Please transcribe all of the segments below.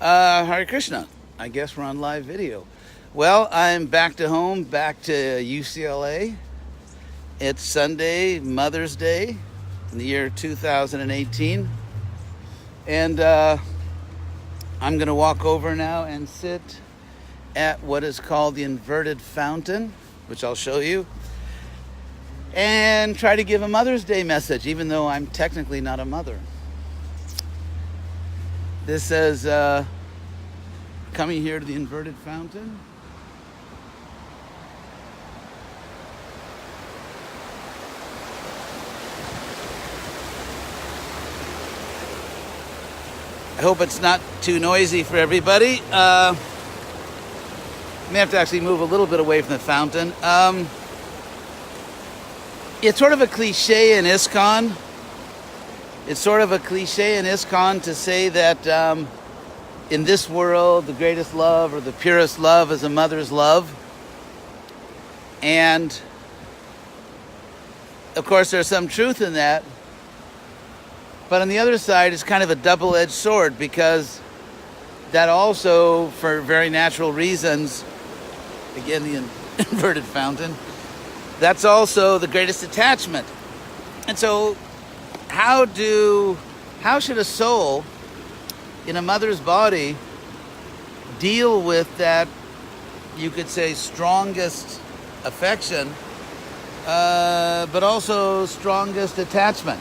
Hare Krishna. I guess we're on live video. Well, I'm back to home, back to UCLA. It's Sunday, Mother's Day, in the year 2018. And I'm going to walk over now and sit at what is called the inverted fountain, which I'll show you, and try to give a Mother's Day message, even though I'm technically not a mother. This says, coming here to the inverted fountain. I hope it's not too noisy for everybody. I may have to actually move a little bit away from the fountain. It's sort of a cliche in ISKCON. It's sort of a cliche in ISKCON to say that in this world, the greatest love or the purest love is a mother's love. And, of course, there's some truth in that. But on the other side, it's kind of a double-edged sword, because that also, for very natural reasons, again, the inverted fountain, that's also the greatest attachment. And so how should a soul in a mother's body deal with that, you could say, strongest affection, but also strongest attachment?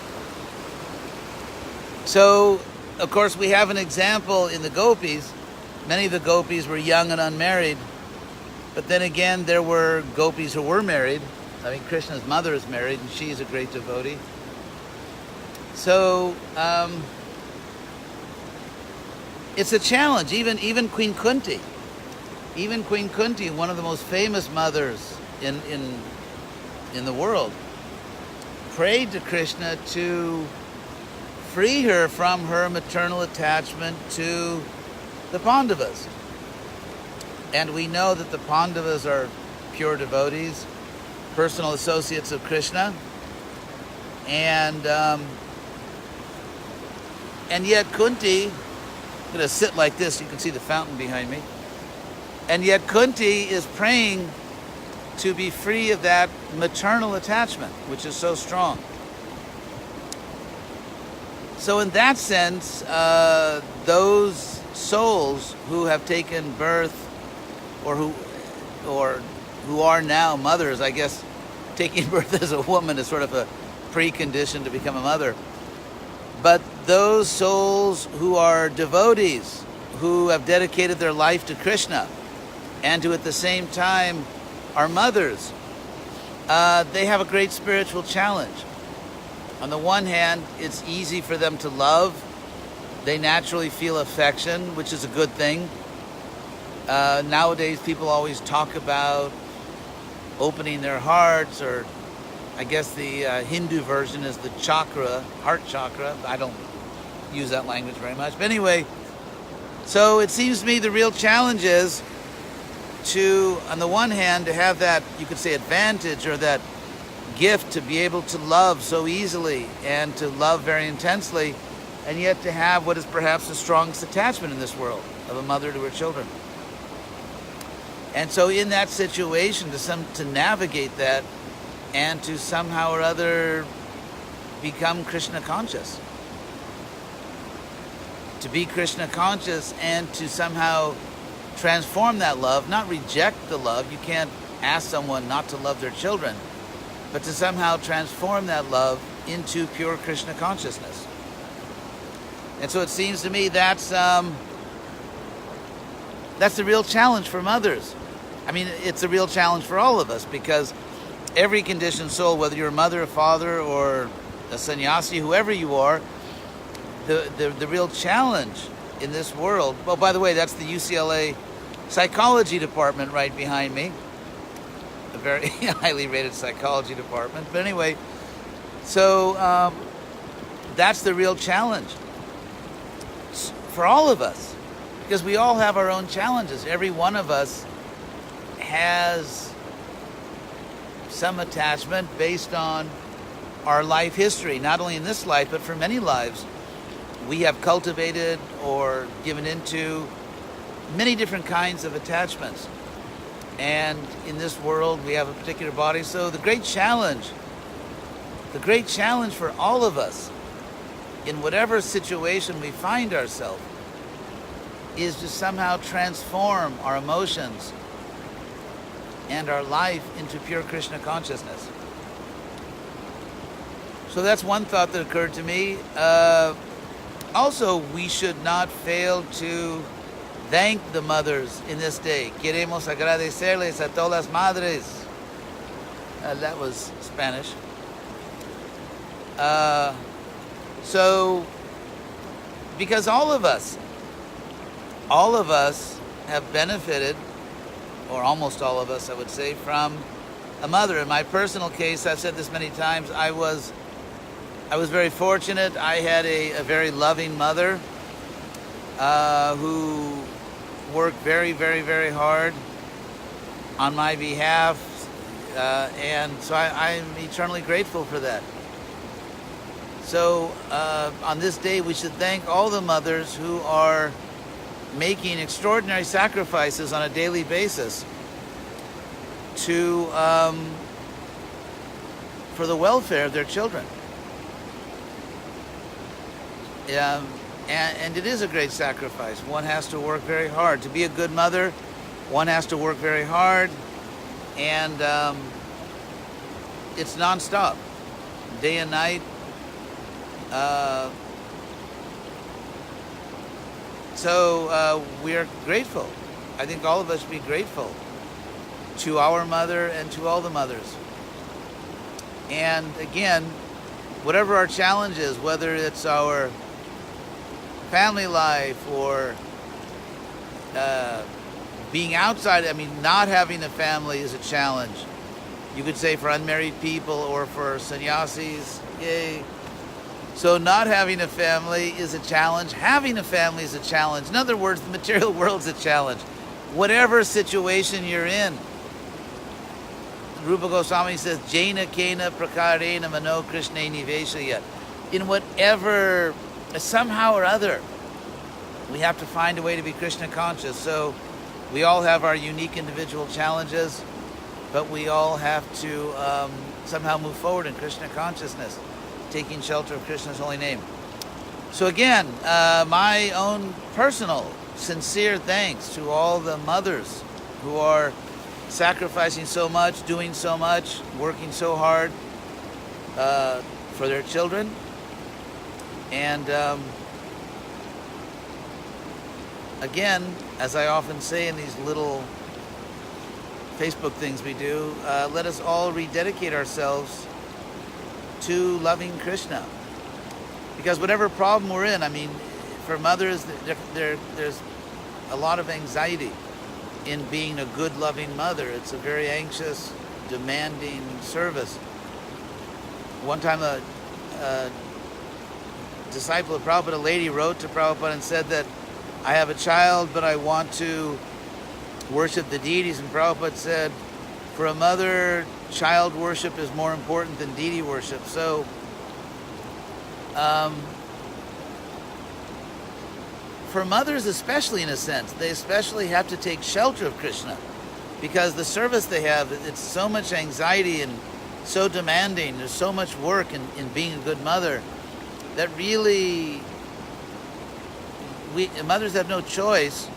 So, of course, we have an example in the gopis. Many of the gopis were young and unmarried, but then again, there were gopis who were married. I mean, Krishna's mother is married, and she's a great devotee. So, it's a challenge. Even Queen Kunti, one of the most famous mothers in the world, prayed to Krishna to free her from her maternal attachment to the Pandavas. And we know that the Pandavas are pure devotees, personal associates of Krishna, and yet Kunti, I'm going to sit like this, you can see the fountain behind me, and yet Kunti is praying to be free of that maternal attachment, which is so strong. So in that sense, those souls who have taken birth, or who are now mothers, I guess taking birth as a woman is sort of a precondition to become a mother. But those souls who are devotees, who have dedicated their life to Krishna, and who at the same time are mothers, they have a great spiritual challenge. On the one hand, it's easy for them to love. They naturally feel affection, which is a good thing. Nowadays, people always talk about opening their hearts, or I guess the Hindu version is the chakra, heart chakra. I don't use that language very much. But anyway, so it seems to me the real challenge is to, on the one hand, to have that, you could say, advantage or that gift to be able to love so easily and to love very intensely, and yet to have what is perhaps the strongest attachment in this world of a mother to her children. And so in that situation, to navigate that and to somehow or other become Krishna conscious. To be Krishna conscious and to somehow transform that love, not reject the love. You can't ask someone not to love their children, but to somehow transform that love into pure Krishna consciousness. And so it seems to me that's the real challenge for mothers. I mean, it's a real challenge for all of us, because every conditioned soul, whether you're a mother, a father, or a sannyasi, whoever you are, the real challenge in this world. Well, by the way, that's the UCLA psychology department right behind me. A very highly rated psychology department. But anyway, so that's the real challenge for all of us, because we all have our own challenges. Every one of us has some attachment based on our life history, not only in this life, but for many lives. we have cultivated or given into many different kinds of attachments. And in this world, we have a particular body. So the great challenge for all of us, in whatever situation we find ourselves, is to somehow transform our emotions and our life into pure Krishna consciousness. So that's one thought that occurred to me. Also, we should not fail to thank the mothers in this day. Queremos agradecerles a todas las madres. That was Spanish. So, because all of us have benefited, or almost all of us, I would say, from a mother. In my personal case, I've said this many times, I was very fortunate. I had a very loving mother who worked very, very, very hard on my behalf, and so I'm eternally grateful for that. So on this day, we should thank all the mothers who are making extraordinary sacrifices on a daily basis to for the welfare of their children. And it is a great sacrifice. One has to work very hard. To be a good mother, one has to work very hard, and it's nonstop, day and night. So we are grateful. I think all of us should be grateful to our mother and to all the mothers. And again, whatever our challenge is, whether it's our family life or being outside, I mean, not having a family is a challenge. You could say for unmarried people or for sannyasis, yay. So not having a family is a challenge. Having a family is a challenge. In other words, the material world's a challenge. Whatever situation you're in, Rupa Goswami says, Jaina Kena Prakarena Mano Krishna Niveshaya. In whatever, somehow or other, we have to find a way to be Krishna conscious. So we all have our unique individual challenges, but we all have to somehow move forward in Krishna consciousness, taking shelter of Krishna's holy name. So again, my own personal, sincere thanks to all the mothers who are sacrificing so much, doing so much, working so hard for their children. And again, as I often say in these little Facebook things we do, let us all rededicate ourselves to loving Krishna. Because whatever problem we're in, I mean, for mothers, there's a lot of anxiety in being a good, loving mother. It's a very anxious, demanding service. One time a disciple of Prabhupada, a lady, wrote to Prabhupada and said that I have a child, but I want to worship the deities. And Prabhupada said, for a mother, child worship is more important than deity worship. So for mothers especially, in a sense, they especially have to take shelter of Krishna, because the service they have, it's so much anxiety and so demanding. There's so much work in being a good mother that really mothers have no choice,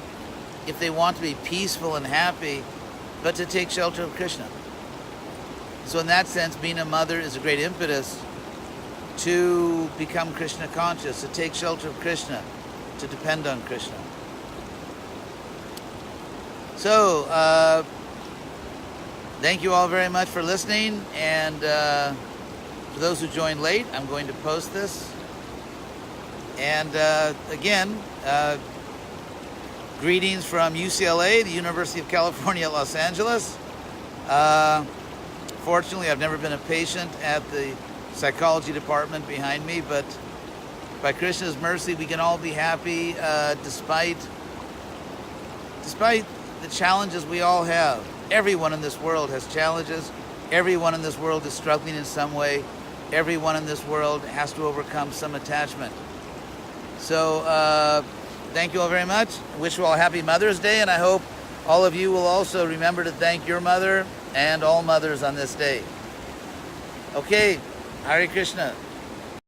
if they want to be peaceful and happy, but to take shelter of Krishna. So in that sense, being a mother is a great impetus to become Krishna conscious, to take shelter of Krishna, to depend on Krishna. So, thank you all very much for listening, and for those who joined late, I'm going to post this. And again, greetings from UCLA, the University of California at Los Angeles. Fortunately, I've never been a patient at the psychology department behind me, but by Krishna's mercy, we can all be happy despite the challenges we all have. Everyone in this world has challenges. Everyone in this world is struggling in some way. Everyone in this world has to overcome some attachment. So thank you all very much. Wish you all a happy Mother's Day, and I hope all of you will also remember to thank your mother and all mothers on this day. Okay, Hare Krishna.